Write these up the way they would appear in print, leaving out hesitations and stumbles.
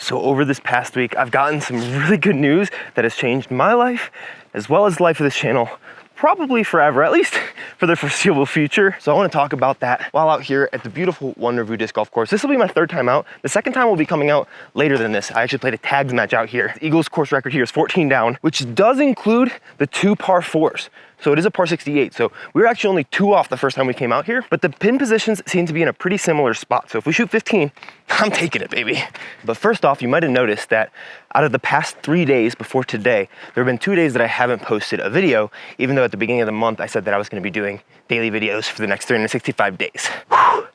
So over this past week, I've gotten some really good news that has changed my life as well as the life of this channel, probably forever, at least for the foreseeable future. So I want to talk about that while out here at the beautiful One Review Disc Golf Course. This will be my third time out. The second time will be coming out later than this. I actually played a tags match out here. The Eagles course record here is 14 down, which does include the 2 par 4s. So it is a par 68. So we were actually only 2 off the first time we came out here, but the pin positions seem to be in a pretty similar spot. So if we shoot 15, I'm taking it, baby. But first off, you might have noticed that out of the past 3 days before today, there have been 2 days that I haven't posted a video, even though at the beginning of the month, I said that I was gonna be doing daily videos for the next 365 days. Whew.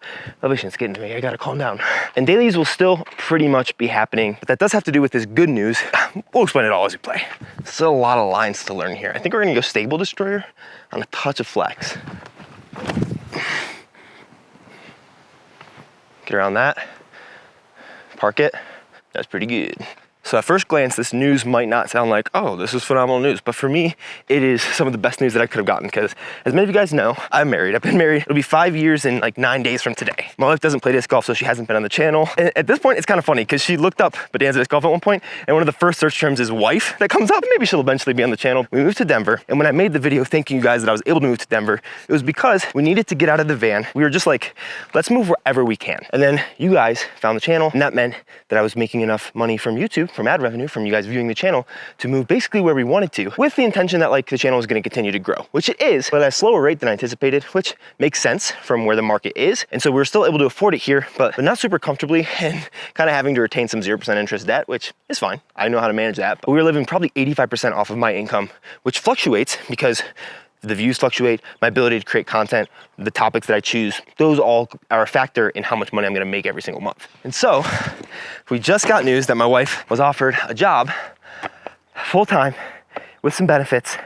Elevation's getting to me, I gotta calm down. And dailies will still pretty much be happening, but that does have to do with this good news. We'll explain it all as we play. Still a lot of lines to learn here. I think we're gonna go Stable Destroyer on a touch of flex. Get around that, park it, that's pretty good. So at first glance, this news might not sound like, oh, this is phenomenal news. But for me, it is some of the best news that I could have gotten because as many of you guys know, I'm married. I've been married. It'll be 5 years in like 9 days from today. My wife doesn't play disc golf, so she hasn't been on the channel. And at this point, it's kind of funny because she looked up Bonanza Disc Golf at one point, and one of the first search terms is wife that comes up. Maybe she'll eventually be on the channel. We moved to Denver. And when I made the video thanking you guys that I was able to move to Denver, it was because we needed to get out of the van. We were just like, let's move wherever we can. And then you guys found the channel, and that meant that I was making enough money from YouTube, from ad revenue, from you guys viewing the channel to move basically where we wanted to, with the intention that like the channel is going to continue to grow, which it is, but at a slower rate than I anticipated, which makes sense from where the market is. And so we're still able to afford it here, but not super comfortably, and kind of having to retain some 0% interest debt, which is fine. I know how to manage that. But we were living probably 85% off of my income, which fluctuates because the views fluctuate, my ability to create content, the topics that I choose, those all are a factor in how much money I'm gonna make every single month. And so we just got news that my wife was offered a job full-time with some benefits.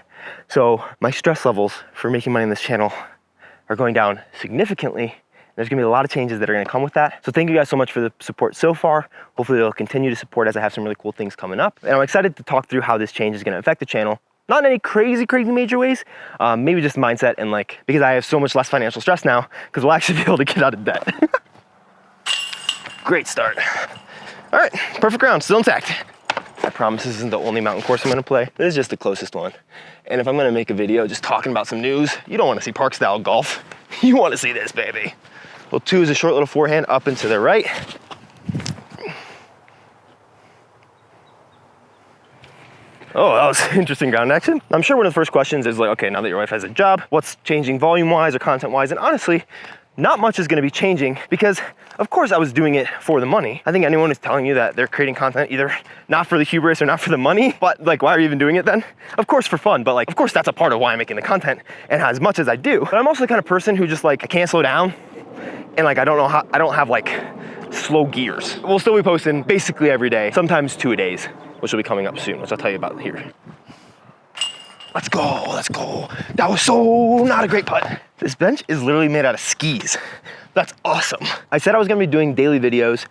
So my stress levels for making money on this channel are going down significantly. There's gonna be a lot of changes that are gonna come with that. So thank you guys so much for the support so far. Hopefully they'll continue to support as I have some really cool things coming up. And I'm excited to talk through how this change is gonna affect the channel. Not in any crazy major ways, maybe just mindset and like, because I have so much less financial stress now, because we'll actually be able to get out of debt. Great start. All right, perfect round, still intact. I promise this isn't the only mountain course I'm gonna play. This is just the closest one. And if I'm gonna make a video just talking about some news, you don't wanna see park style golf. You wanna see this, baby. Well, 2 is a short little forehand up and to the right. Oh, that was interesting ground action. I'm sure one of the first questions is like, okay, now that your wife has a job, what's changing volume-wise or content-wise? And honestly, not much is gonna be changing because of course I was doing it for the money. I think anyone who's telling you that they're creating content either not for the hubris or not for the money, but like, why are you even doing it then? Of course for fun, but like, of course that's a part of why I'm making the content and as much as I do. But I'm also the kind of person who just like, I can't slow down and like, I don't have like slow gears. We'll still be posting basically every day, sometimes 2 a days, which will be coming up soon, which I'll tell you about here. Let's go, let's go. That was so not a great putt. This bench is literally made out of skis. That's awesome. I said I was gonna be doing daily videos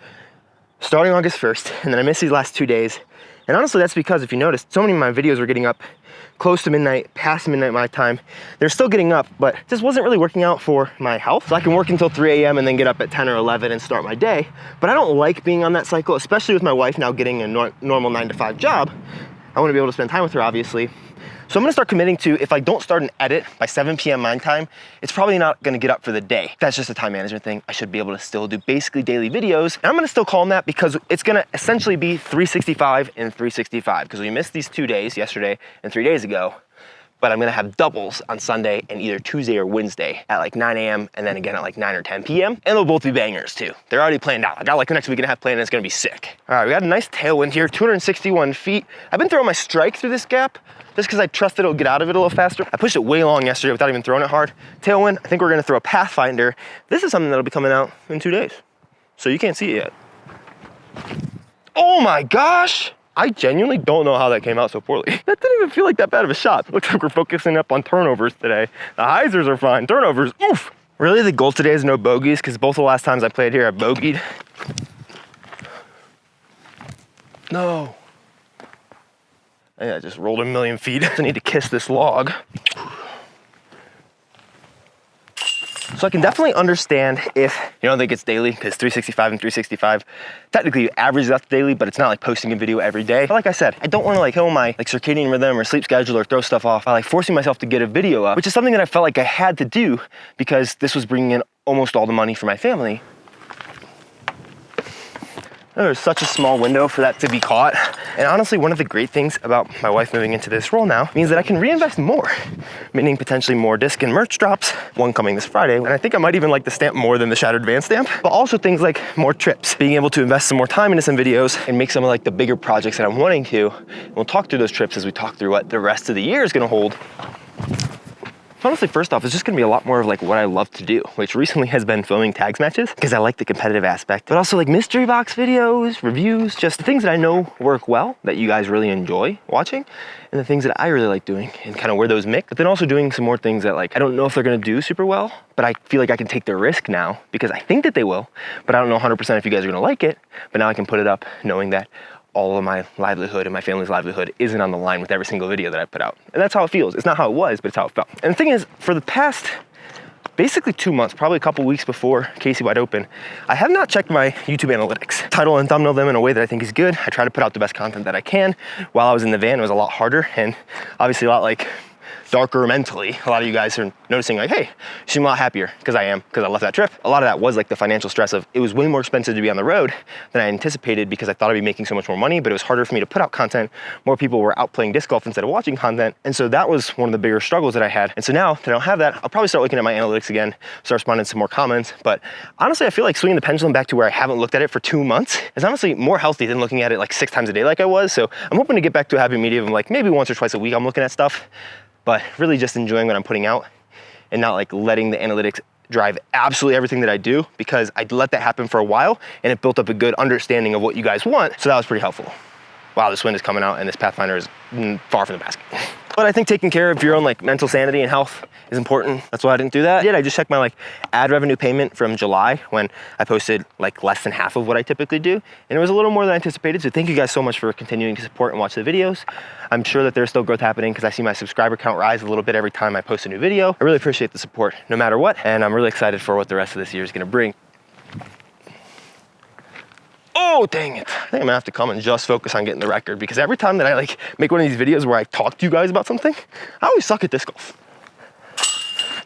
starting August 1st, and then I missed these last 2 days. And honestly, that's because if you noticed, so many of my videos were getting up close to midnight, past midnight my time. They're still getting up, but it just wasn't really working out for my health. So I can work until 3 a.m. and then get up at 10 or 11 and start my day. But I don't like being on that cycle, especially with my wife now getting a normal 9-to-5 job. I wanna be able to spend time with her, obviously. So I'm gonna start committing to, if I don't start an edit by 7 p.m. my time, it's probably not gonna get up for the day. That's just a time management thing. I should be able to still do basically daily videos. And I'm gonna still call them that because it's gonna essentially be 365 and 365 because we missed these 2 days, yesterday and 3 days ago. But I'm gonna have doubles on Sunday and either Tuesday or Wednesday at like 9 a.m. and then again at like 9 or 10 p.m. And they'll both be bangers too. They're already planned out. I got like the next week and a half planned and it's gonna be sick. All right, we got a nice tailwind here, 261 feet. I've been throwing my strike through this gap just because I trust that it'll get out of it a little faster. I pushed it way long yesterday without even throwing it hard. Tailwind, I think we're gonna throw a Pathfinder. This is something that'll be coming out in 2 days. So you can't see it yet. Oh my gosh! I genuinely don't know how that came out so poorly. That didn't even feel like that bad of a shot. Looks like we're focusing up on turnovers today. The hyzers are fine, turnovers, oof. Really the goal today is no bogeys because both the last times I played here I bogeyed. No. I just rolled a million feet. I need to kiss this log. So So I can definitely understand if you don't think it's daily, because 365 and 365 technically averages out daily, but it's not like posting a video every day. But like I said, I don't want to like kill my like circadian rhythm or sleep schedule or throw stuff off by like forcing myself to get a video up, which is something that I felt like I had to do because this was bringing in almost all the money for my family. There's such a small window for that to be caught. And honestly, one of the great things about my wife moving into this role now means that I can reinvest more, meaning potentially more disc and merch drops, one coming this Friday. And I think I might even like the stamp more than the Shattered Van stamp, but also things like more trips, being able to invest some more time into some videos and make some of like the bigger projects that I'm wanting to. And we'll talk through those trips as we talk through what the rest of the year is gonna hold. Honestly, first off, it's just gonna be a lot more of like what I love to do, which recently has been filming tags matches because I like the competitive aspect, but also like mystery box videos, reviews, just the things that I know work well, that you guys really enjoy watching, and the things that I really like doing and kind of where those mix. But then also doing some more things that like, I don't know if they're gonna do super well, but I feel like I can take the risk now because I think that they will, but I don't know 100% if you guys are gonna like it, but now I can put it up knowing that all of my livelihood and my family's livelihood isn't on the line with every single video that I put out. And that's how it feels. It's not how it was, but it's how it felt. And the thing is, for the past basically 2 months, probably a couple weeks before Casey Wide Open, I have not checked my YouTube analytics. Title and thumbnail them in a way that I think is good. I try to put out the best content that I can. While I was in the van, it was a lot harder and obviously a lot like darker mentally. A lot of you guys are noticing like, hey, you seem a lot happier, because I am, because I left that trip. A lot of that was like the financial stress of it was way more expensive to be on the road than I anticipated because I thought I'd be making so much more money, but it was harder for me to put out content. More people were out playing disc golf instead of watching content. And so that was one of the bigger struggles that I had. And so now that I don't have that, I'll probably start looking at my analytics again, start responding to some more comments. But honestly, I feel like swinging the pendulum back to where I haven't looked at it for 2 months is honestly more healthy than looking at it like 6 times a day like I was. So I'm hoping to get back to a happy medium of like maybe once or twice a week I'm looking at stuff, but really just enjoying what I'm putting out and not like letting the analytics drive absolutely everything that I do, because I let that happen for a while and it built up a good understanding of what you guys want. So that was pretty helpful. Wow, this wind is coming out and this Pathfinder is far from the basket. But I think taking care of your own like mental sanity and health is important. That's why I didn't do that. I just checked my like ad revenue payment from July when I posted like less than half of what I typically do. And it was a little more than I anticipated. So thank you guys so much for continuing to support and watch the videos. I'm sure that there's still growth happening because I see my subscriber count rise a little bit every time I post a new video. I really appreciate the support no matter what. And I'm really excited for what the rest of this year is gonna bring. Oh, dang it. I think I'm gonna have to come and just focus on getting the record, because every time that I like make one of these videos where I talk to you guys about something, I always suck at disc golf.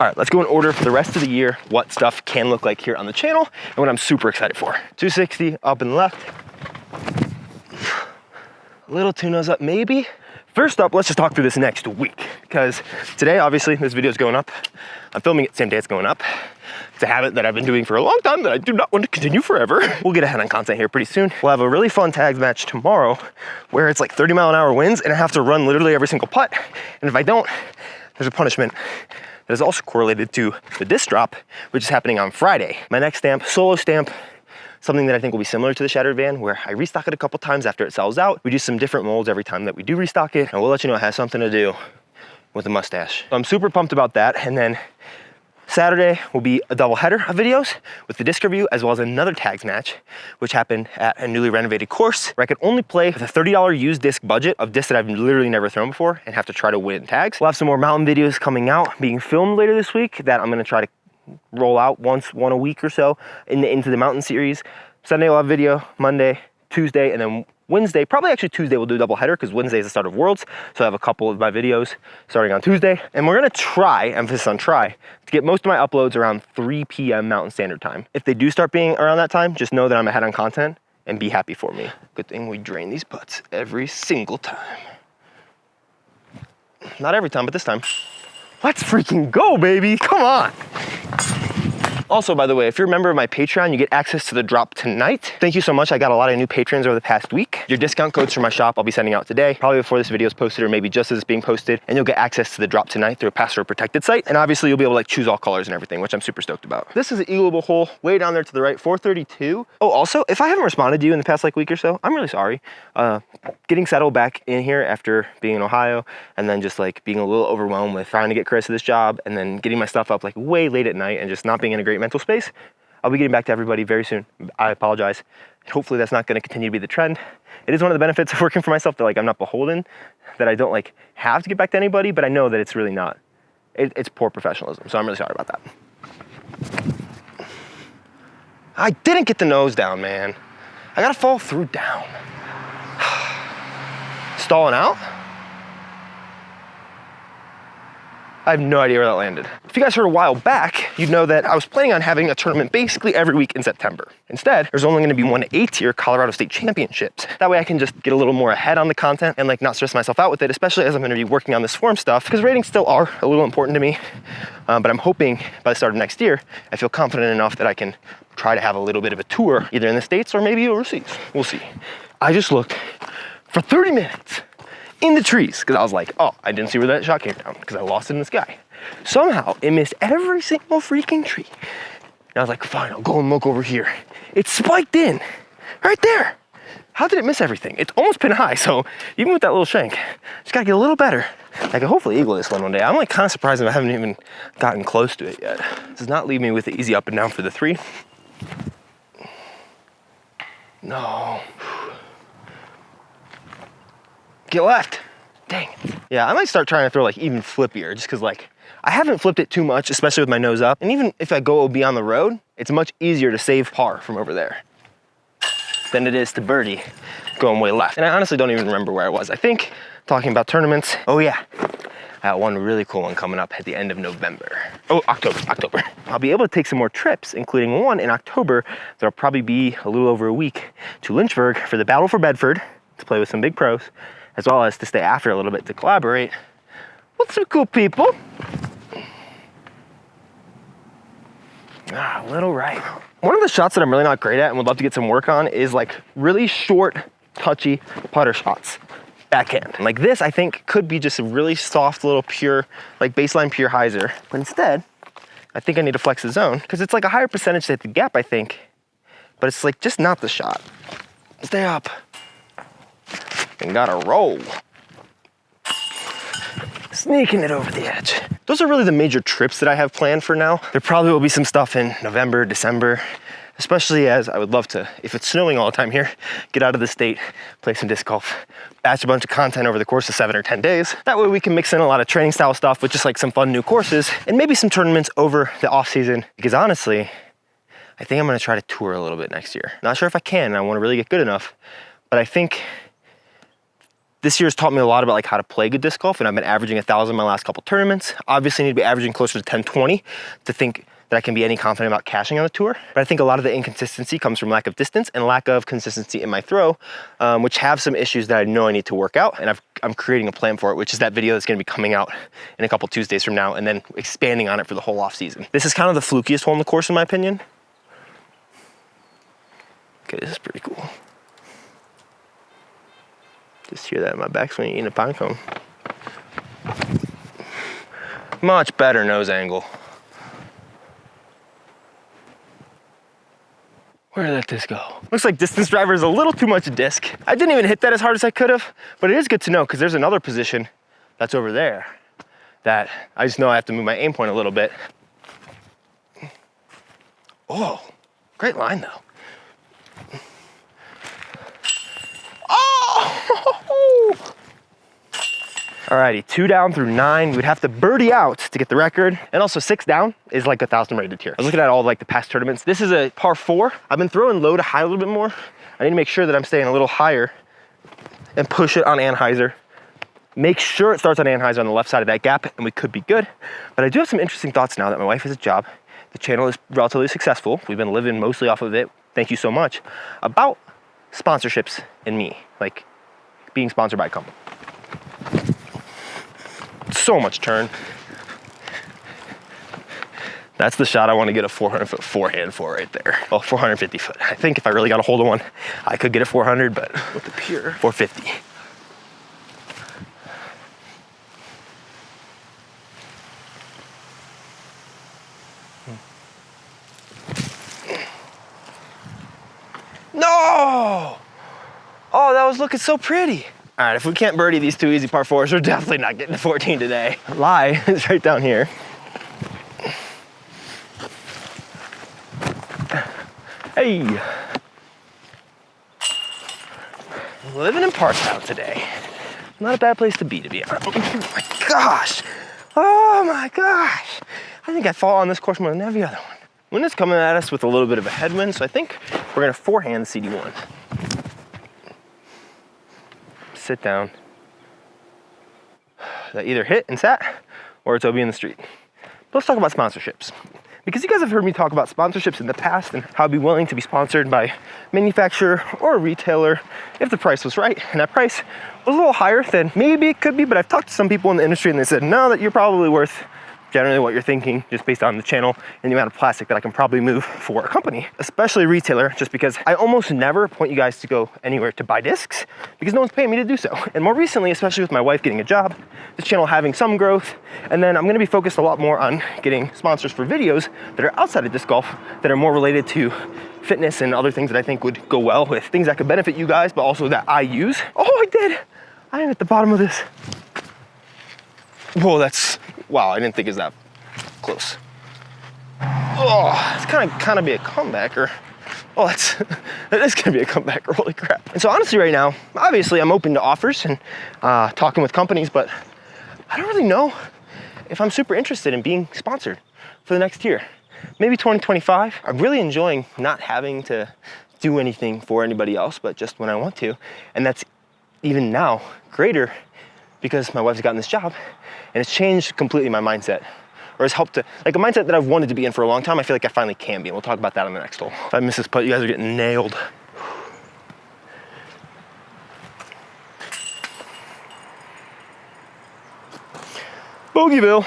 All right, let's go in order for the rest of the year, what stuff can look like here on the channel and what I'm super excited for. 260 up and left. A little tunos up maybe. First up, let's just talk through this next week, because today, obviously, this video is going up. I'm filming it the same day it's going up. It's a habit that I've been doing for a long time that I do not want to continue forever. We'll get ahead on content here pretty soon. We'll have a really fun tags match tomorrow where it's like 30-mile-an-hour winds and I have to run literally every single putt. And if I don't, there's a punishment that is also correlated to the disc drop, which is happening on Friday. My next stamp, solo stamp, something that I think will be similar to the Shattered Van, where I restock it a couple times after it sells out. We do some different molds every time that we do restock it, and we'll let you know it has something to do with the mustache. So I'm super pumped about that. And then Saturday will be a double header of videos with the disc review, as well as another tags match, which happened at a newly renovated course where I could only play with a $30 used disc budget of discs that I've literally never thrown before and have to try to win tags. We'll have some more mountain videos coming out, being filmed later this week, that I'm gonna try to roll out one a week or so into the mountain series. Sunday we'll have video, Monday, Tuesday, and then Wednesday, probably actually Tuesday we'll do a double header because Wednesday is the start of Worlds. So I have a couple of my videos starting on Tuesday. And we're gonna try, emphasis on try, to get most of my uploads around 3 p.m. Mountain Standard Time. If they do start being around that time, just know that I'm ahead on content and be happy for me. Good thing we drain these putts every single time. Not every time, but this time. Let's freaking go, baby, come on. Also, by the way, if you're a member of my Patreon, you get access to the drop tonight. Thank you so much. I got a lot of new patrons over the past week. Your discount codes for my shop I'll be sending out today, probably before this video is posted or maybe just as it's being posted, and you'll get access to the drop tonight through a password protected site. And obviously you'll be able to like choose all colors and everything, which I'm super stoked about. This is an eagleable hole way down there to the right, 432. Oh, also, if I haven't responded to you in the past like week or so, I'm really sorry. Getting settled back in here after being in Ohio and then just like being a little overwhelmed with trying to get Chris to this job and then getting my stuff up like way late at night and just not being in a great mental space. I'll be getting back to everybody very soon. I apologize. Hopefully that's not going to continue to be the trend. It is one of the benefits of working for myself that like I'm not beholden, that I don't like have to get back to anybody, but I know that it's really not. It's poor professionalism. So I'm really sorry about that. I didn't get the nose down, man. I gotta fall through down. Stalling out? I have no idea where that landed. If you guys heard a while back, you'd know that I was planning on having a tournament basically every week in September. Instead, there's only gonna be one A-tier Colorado State Championships. That way I can just get a little more ahead on the content and like not stress myself out with it, especially as I'm gonna be working on this form stuff, because ratings still are a little important to me. But I'm hoping by the start of next year, I feel confident enough that I can try to have a little bit of a tour, either in the States or maybe overseas. We'll see. I just looked for 30 minutes in the trees because I was like, oh, I didn't see where that shot came down because I lost it in the sky. Somehow it missed every single freaking tree. And I was like, fine, I'll go and look over here. It spiked in right there. How did it miss everything? It's almost pin high, so even with that little shank, just gotta get a little better. I can hopefully eagle this one day. I'm like kind of surprised that I haven't even gotten close to it yet. This does not leave me with the easy up and down for the 3. No. Get left. Dang it. Yeah, I might start trying to throw like even flippier just because like I haven't flipped it too much, especially with my nose up. And even if I go OB on the road, it's much easier to save par from over there than it is to birdie going way left. And I honestly don't even remember where I was. I think talking about tournaments. Oh yeah, I got one really cool one coming up at the end of November. Oh, October. I'll be able to take some more trips, including one in October that'll probably be a little over a week to Lynchburg for the Battle for Bedford to play with some big pros, as well as to stay after a little bit to collaborate with some cool people. Ah, a little right. One of the shots that I'm really not great at and would love to get some work on is like really short, touchy putter shots. Backhand. Like this, I think could be just a really soft little pure, like baseline pure hyzer. But instead, I think I need to flex the zone because it's like a higher percentage to hit the gap, I think. But it's like just not the shot. Stay up. And gotta roll. Sneaking it over the edge. Those are really the major trips that I have planned for now. There probably will be some stuff in November, December, especially as I would love to, if it's snowing all the time here, get out of the state, play some disc golf, batch a bunch of content over the course of 7 or 10 days. That way we can mix in a lot of training style stuff with just like some fun new courses and maybe some tournaments over the off season. Because honestly, I think I'm gonna try to tour a little bit next year. Not sure if I can, I wanna really get good enough, but I think this year's taught me a lot about like how to play good disc golf, and I've been averaging 1,000 my last couple tournaments. Obviously I need to be averaging closer to 1020 to think that I can be any confident about cashing on the tour. But I think a lot of the inconsistency comes from lack of distance and lack of consistency in my throw, which have some issues that I know I need to work out, and I'm creating a plan for it, which is that video that's gonna be coming out in a couple Tuesdays from now, and then expanding on it for the whole off season. This is kind of the flukiest hole in the course in my opinion. Okay, this is pretty cool. Just hear that in my backswing eating a pine cone. Much better nose angle. Where did that disc go? Looks like distance driver is a little too much disc. I didn't even hit that as hard as I could have, but it is good to know because there's another position that's over there that I just know I have to move my aim point a little bit. Oh, great line though. Alrighty, 2 down through 9. We'd have to birdie out to get the record. And also 6 down is like 1,000 rated here. I was looking at all like the past tournaments. This is a par 4. I've been throwing low to high a little bit more. I need to make sure that I'm staying a little higher and push it on Anheuser. Make sure it starts on Anheuser on the left side of that gap and we could be good. But I do have some interesting thoughts now that my wife has a job. The channel is relatively successful. We've been living mostly off of it. Thank you so much. About sponsorships and me, like being sponsored by a company. So much turn. That's the shot I want to get a 400-foot forehand for right there. Oh, 450 foot. I think if I really got a hold of one, I could get a 400, but with the pure 450. No! Oh, that was looking so pretty. All right, if we can't birdie these 2 easy par 4s, we're definitely not getting to 14 today. Lie is right down here. Hey. Living in Parktown today. Not a bad place to be honest. Oh my gosh. Oh my gosh. I think I fall on this course more than every other one. Wind is coming at us with a little bit of a headwind, so I think we're gonna forehand CD1. Sit down. That either hit and sat, or it's OB in the street. But let's talk about sponsorships. Because you guys have heard me talk about sponsorships in the past and how I'd be willing to be sponsored by manufacturer or a retailer if the price was right. And that price was a little higher than maybe it could be, but I've talked to some people in the industry and they said, no, that you're probably worth generally what you're thinking just based on the channel and the amount of plastic that I can probably move for a company, especially a retailer, just because I almost never point you guys to go anywhere to buy discs because no one's paying me to do so. And more recently, especially with my wife getting a job, this channel having some growth, and then I'm gonna be focused a lot more on getting sponsors for videos that are outside of disc golf that are more related to fitness and other things that I think would go well with things that could benefit you guys, but also that I use. Oh, I am at the bottom of this. Whoa, wow, I didn't think it was that close. Oh, it's kind of be a comebacker. Oh, that is gonna be a comebacker, holy crap. And so honestly right now, obviously I'm open to offers and talking with companies, but I don't really know if I'm super interested in being sponsored for the next year. Maybe 2025. I'm really enjoying not having to do anything for anybody else, but just when I want to. And that's even now greater because my wife's gotten this job and it's changed completely my mindset, or has helped to, like a mindset that I've wanted to be in for a long time, I feel like I finally can be, and we'll talk about that on the next hole. If I miss this putt, you guys are getting nailed. Bogeyville.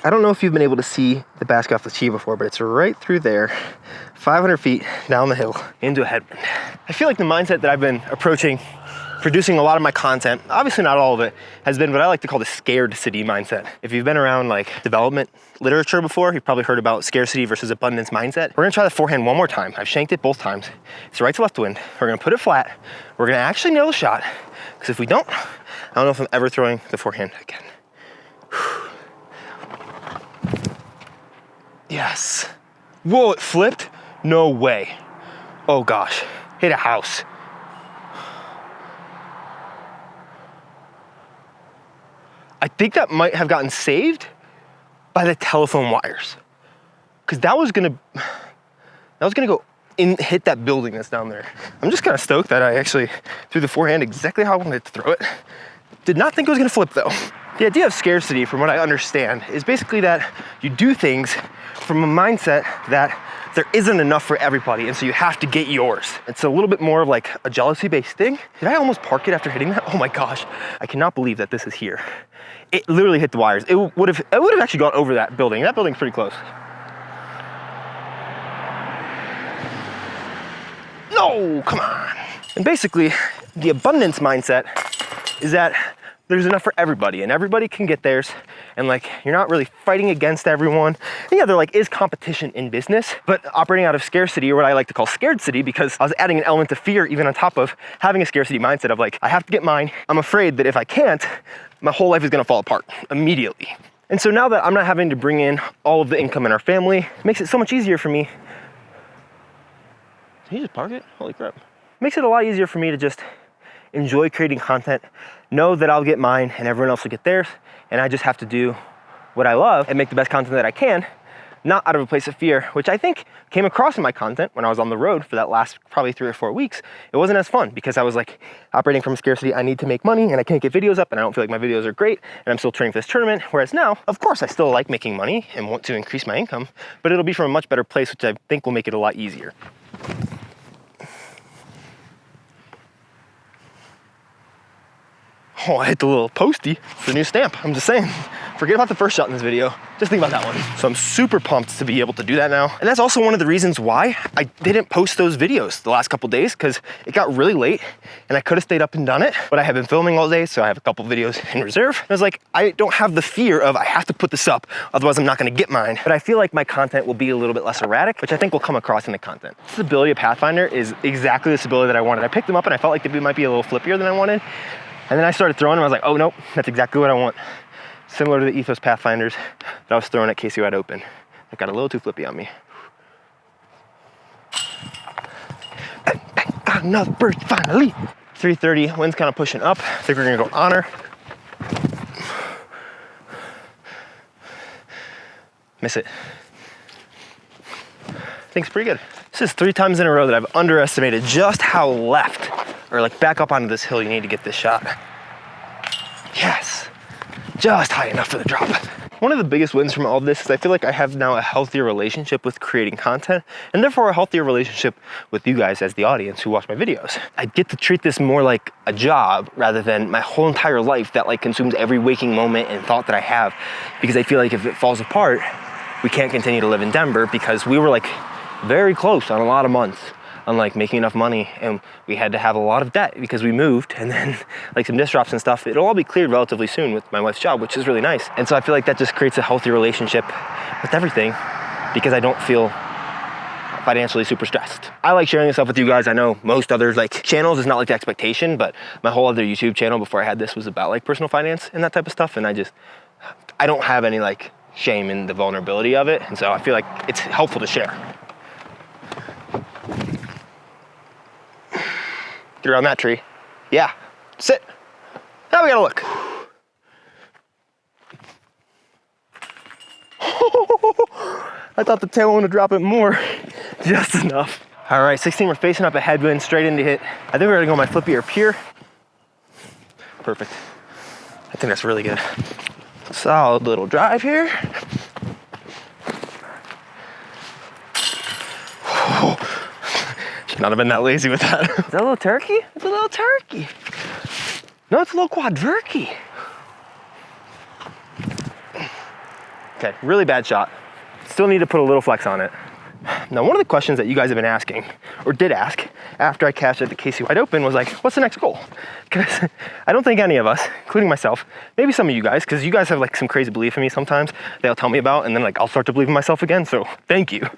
I don't know if you've been able to see the basket off the tee before, but it's right through there, 500 feet down the hill into a headwind. I feel like the mindset that I've been approaching producing a lot of my content, obviously not all of it, has been what I like to call the scared city mindset. If you've been around like development literature before, you've probably heard about scarcity versus abundance mindset. We're gonna try the forehand one more time. I've shanked it both times. It's right to left wind. We're gonna put it flat. We're gonna actually nail the shot, because if we don't, I don't know if I'm ever throwing the forehand again. Yes. Whoa, it flipped? No way. Oh gosh, hit a house. I think that might have gotten saved by the telephone wires, because that was gonna go in, hit that building that's down there. I'm just kind of stoked that I actually threw the forehand exactly how I wanted to throw it. Did not think it was gonna flip though. The idea of scarcity, from what I understand, is basically that you do things from a mindset that there isn't enough for everybody, and so you have to get yours. It's a little bit more of like a jealousy-based thing. Did I almost park it after hitting that? Oh my gosh, I cannot believe that this is here. It literally hit the wires. It would have actually gone over that building. That building's pretty close. No, come on. And basically, the abundance mindset is that there's enough for everybody and everybody can get theirs, and like you're not really fighting against everyone. And yeah, there like is competition in business, but operating out of scarcity, or what I like to call scared city, because I was adding an element of fear even on top of having a scarcity mindset of like, I have to get mine. I'm afraid that if I can't, my whole life is gonna fall apart immediately. And so now that I'm not having to bring in all of the income in our family, it makes it so much easier for me. Did he just park it? Holy crap. It makes it a lot easier for me to just enjoy creating content, know that I'll get mine and everyone else will get theirs, and I just have to do what I love and make the best content that I can, not out of a place of fear, which I think came across in my content when I was on the road for that last probably 3 or 4 weeks. It wasn't as fun because I was like operating from scarcity. I need to make money and I can't get videos up and I don't feel like my videos are great and I'm still training for this tournament. Whereas now, of course, I still like making money and want to increase my income, but it'll be from a much better place, which I think will make it a lot easier. Oh, I hit the little postie. It's the new stamp. I'm just saying. Forget about the first shot in this video. Just think about that one. So I'm super pumped to be able to do that now. And that's also one of the reasons why I didn't post those videos the last couple days, because it got really late and I could have stayed up and done it, but I have been filming all day, so I have a couple videos in reserve. And I was like, I don't have the fear of I have to put this up, otherwise I'm not gonna get mine. But I feel like my content will be a little bit less erratic, which I think will come across in the content. The stability of Pathfinder is exactly the stability that I wanted. I picked them up and I felt like they might be a little flippier than I wanted. And then I started throwing them. I was like, oh, nope, that's exactly what I want. Similar to the Ethos Pathfinders that I was throwing at KC Wide Open. It got a little too flippy on me. Bang, bang, got another bird finally. 330, wind's kind of pushing up. I think we're gonna go honor. Miss it. think it's pretty good. This is 3 times in a row that I've underestimated just how left, or like back up onto this hill you need to get this shot. Yes, just high enough for the drop. One of the biggest wins from all of this is I feel like I have now a healthier relationship with creating content, and therefore a healthier relationship with you guys as the audience who watch my videos. I get to treat this more like a job rather than my whole entire life that like consumes every waking moment and thought that I have, because I feel like if it falls apart, we can't continue to live in Denver, because we were like very close on a lot of months on like making enough money, and we had to have a lot of debt because we moved, and then like some disc drops and stuff. It'll all be cleared relatively soon with my wife's job, which is really nice. And so I feel like that just creates a healthy relationship with everything, because I don't feel financially super stressed. I like sharing this stuff with you guys. I know most others like channels is not like the expectation, but my whole other YouTube channel before I had this was about like personal finance and that type of stuff, and I don't have any like shame in the vulnerability of it, and so I feel like it's helpful to share. Get around that tree. Yeah, sit. Now we gotta look. I thought the tail would drop it more. Just enough. All right, 16, we're facing up a headwind, straight into hit. I think we're gonna go my flippy or pier. Perfect. I think that's really good. Solid little drive here. Should not have been that lazy with that. Is that a little turkey? It's a little turkey. No, it's a little quadverkey. Okay, really bad shot. Still need to put a little flex on it. Now, one of the questions that you guys have been asking, or did ask, after I cashed at the KC Wide Open was like, what's the next goal? Because I don't think any of us, including myself, maybe some of you guys, because you guys have like some crazy belief in me sometimes, they'll tell me about, and then like I'll start to believe in myself again, so thank you.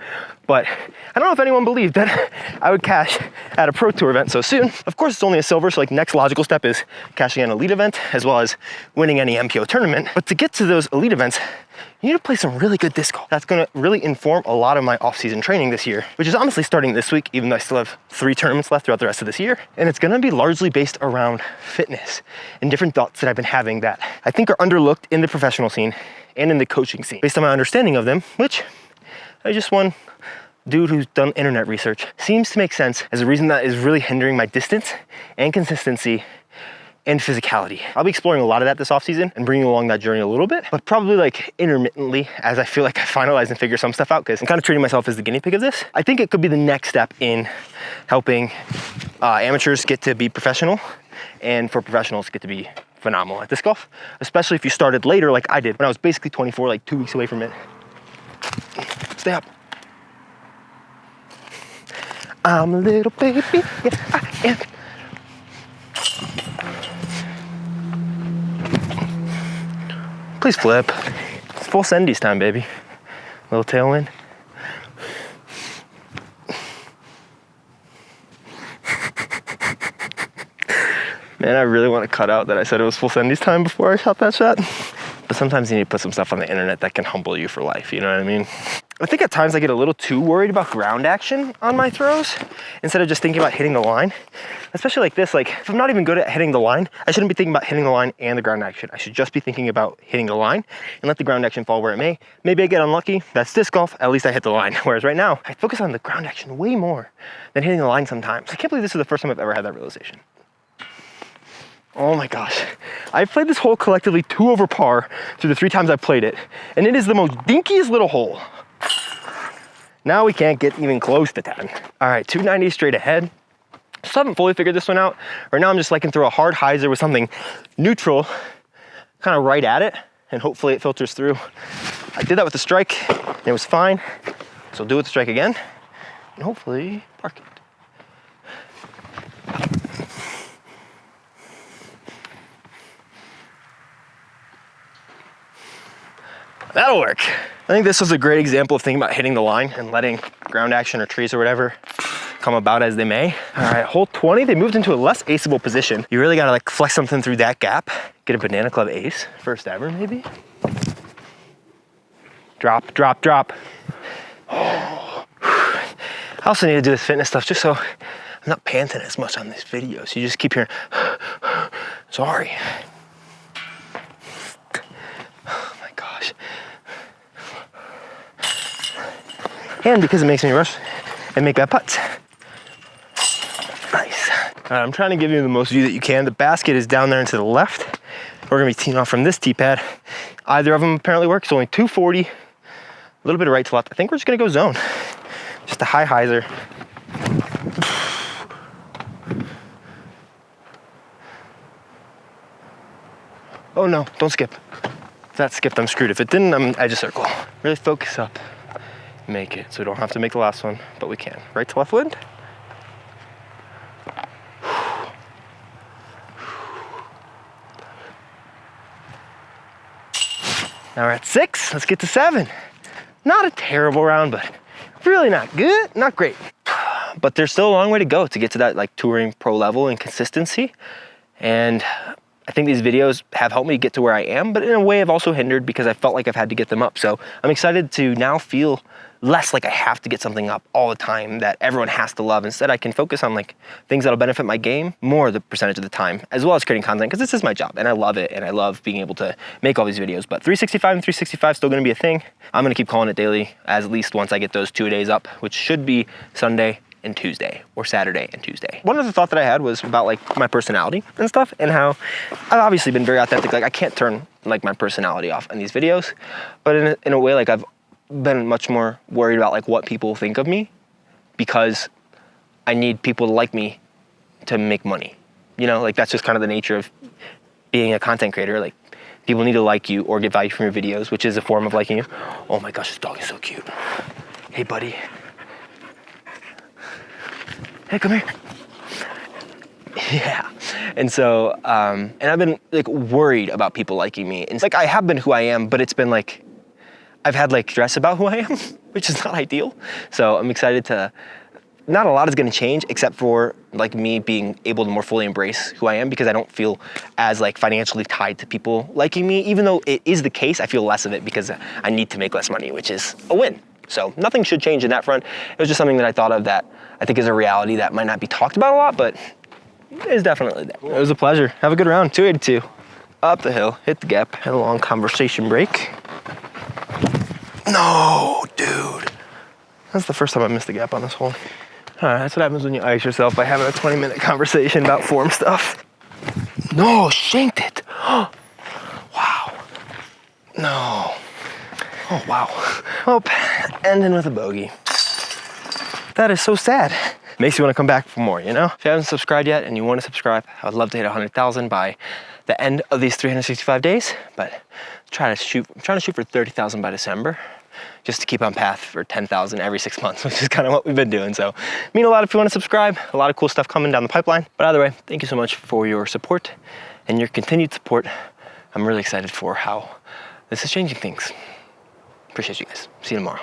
But I don't know if anyone believed that I would cash at a Pro Tour event so soon. Of course, it's only a silver, so like next logical step is cashing an elite event, as well as winning any MPO tournament. But to get to those elite events, you need to play some really good disc golf. That's gonna really inform a lot of my off-season training this year, which is honestly starting this week, even though I still have 3 tournaments left throughout the rest of this year. And it's gonna be largely based around fitness and different thoughts that I've been having that I think are underlooked in the professional scene and in the coaching scene. Based on my understanding of them, which I just one dude who's done internet research, seems to make sense as a reason that is really hindering my distance and consistency and physicality. I'll be exploring a lot of that this offseason and bringing along that journey a little bit, but probably like intermittently as I feel like I finalize and figure some stuff out, because I'm kind of treating myself as the guinea pig of this. I think it could be the next step in helping amateurs get to be professional, and for professionals get to be phenomenal at disc golf, especially if you started later like I did when I was basically 24, like 2 weeks away from it. Stay up. I'm a little baby, yeah, I am. Please flip. It's full sendies time, baby. Little tailwind. Man, I really want to cut out that I said it was full sendies time before I shot that shot. But sometimes you need to put some stuff on the internet that can humble you for life, you know what I mean? I think at times I get a little too worried about ground action on my throws instead of just thinking about hitting the line. Especially like this, like if I'm not even good at hitting the line, I shouldn't be thinking about hitting the line and the ground action. I should just be thinking about hitting the line and let the ground action fall where it may. Maybe I get unlucky, that's disc golf, at least I hit the line. Whereas right now, I focus on the ground action way more than hitting the line sometimes. I can't believe this is the first time I've ever had that realization. Oh my gosh. I've played this hole collectively 2 over par through the 3 times I've played it, and it is the most dinkiest little hole. Now we can't get even close to 10. All right, 290 straight ahead. Still haven't fully figured this one out. Right now I'm just liking throw a hard hyzer with something neutral, kind of right at it, and hopefully it filters through. I did that with the strike, and it was fine. So I'll do it with the strike again, and hopefully park it. That'll work. I think this was a great example of thinking about hitting the line and letting ground action or trees or whatever come about as they may. All right, hole 20, they moved into a less aceable position. You really gotta like flex something through that gap. Get a banana club ace, first ever maybe. Drop, drop, drop. Oh. I also need to do this fitness stuff just so I'm not panting as much on these videos. You just keep hearing, sorry. and because it makes me rush and make bad putts. Nice. All right, I'm trying to give you the most view that you can. The basket is down there and to the left. We're gonna be teeing off from this tee pad. Either of them apparently works. Only 240, a little bit of right to left. I think we're just gonna go zone. Just a high hyzer. Oh no, don't skip. If that skipped, I'm screwed. If it didn't, I'm edge of circle. Really focus up, make it. So we don't have to make the last one, but we can. Right to left wind. Now we're at 6, let's get to 7. Not a terrible round, but really not good, not great. But there's still a long way to go to get to that like touring pro level and consistency. And I think these videos have helped me get to where I am, but in a way I've also hindered because I felt like I've had to get them up. So I'm excited to now feel less like I have to get something up all the time that everyone has to love. Instead, I can focus on like things that'll benefit my game more the percentage of the time, as well as creating content, because this is my job and I love it and I love being able to make all these videos. But 365 and 365 is still gonna be a thing. I'm gonna keep calling it daily as at least once I get those 2 days up, which should be Sunday and Tuesday, or Saturday and Tuesday. One other thought that I had was about like my personality and stuff, and how I've obviously been very authentic. Like I can't turn like my personality off in these videos, but in a way, like I've been much more worried about like what people think of me, because I need people to like me to make money. You know, like that's just kind of the nature of being a content creator. Like people need to like you or get value from your videos, which is a form of liking you. Oh my gosh, this dog is so cute. Hey buddy. Hey, come here. Yeah. And so, and I've been like worried about people liking me. And like I have been who I am, but it's been like, I've had like stress about who I am, which is not ideal. So I'm excited to, not a lot is gonna change except for like me being able to more fully embrace who I am, because I don't feel as like financially tied to people liking me. Even though it is the case, I feel less of it because I need to make less money, which is a win. So nothing should change in that front. It was just something that I thought of that I think is a reality that might not be talked about a lot, but is definitely there. It was a pleasure. Have a good round. 282. Up the hill, hit the gap, had a long conversation break. No, dude. That's the first time I missed the gap on this hole. All right, that's what happens when you ice yourself by having a 20-minute conversation about form stuff. No, shanked it. Wow. No. Oh, wow. Well, ending with a bogey. That is so sad. Makes you want to come back for more, you know? If you haven't subscribed yet and you want to subscribe, I would love to hit 100,000 by the end of these 365 days, but I'm trying to shoot for 30,000 by December, just to keep on path for 10,000 every 6 months, which is kind of what we've been doing. So it means a lot if you want to subscribe, a lot of cool stuff coming down the pipeline. But either way, thank you so much for your support and your continued support. I'm really excited for how this is changing things. Appreciate you guys. See you tomorrow.